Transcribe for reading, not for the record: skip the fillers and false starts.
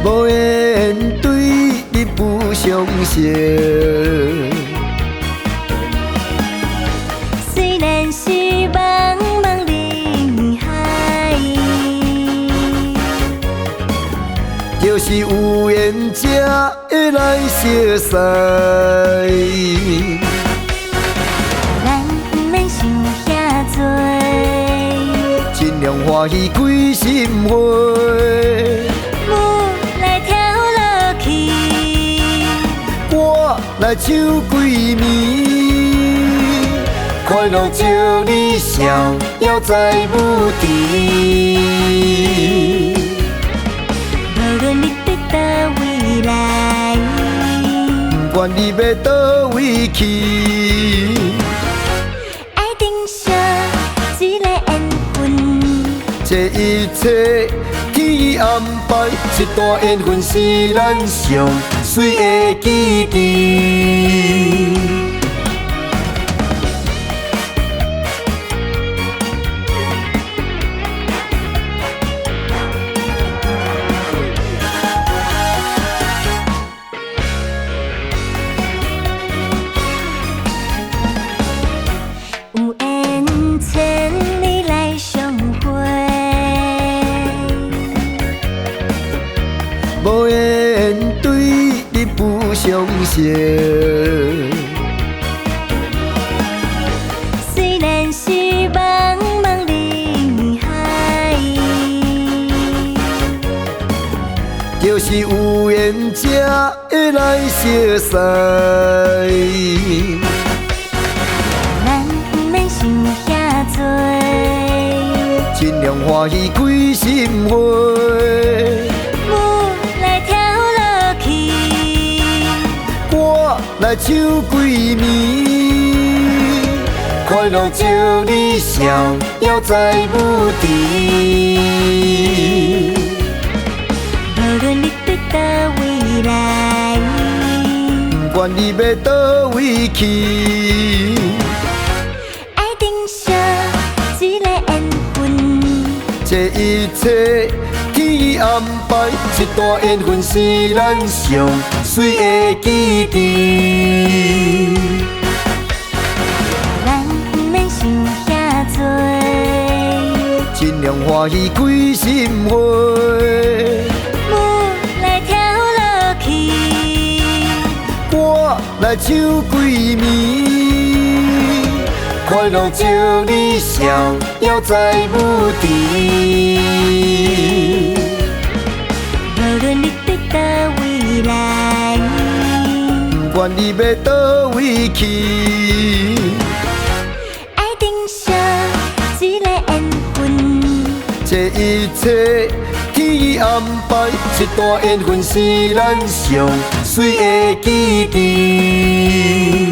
无缘对你不相识。虽然是茫茫人海，就是有缘才会来相识。咱不免想遐多，尽量欢喜开心花。舞来跳落去，我来唱几暝，快乐招你笑，犹在舞池。无论你伫倒位来，不管你要倒位去，爱定下一个缘分。这一切天安排，一段缘分是咱上水的基地。有缘千里来相会，无缘对你不相识。虽然是茫茫人海，就是有缘才会来相识。咱不免想遐多，尽量欢喜开心花。舞来跳落去，我来唱几暝，快乐招你笑，犹在舞池。无论你伫倒位来，不管你要倒位去，爱定下一个缘分。这一切天安排，一段缘分是咱上水的基地。咱不免想遐多，尽量欢喜开心花。舞来跳落去，我来唱几暝，快乐招你笑，犹在舞池。无论你伫倒位来，不管你要倒位去，爱定下一个缘分。这一切天安排，一段缘分是咱上水的基地。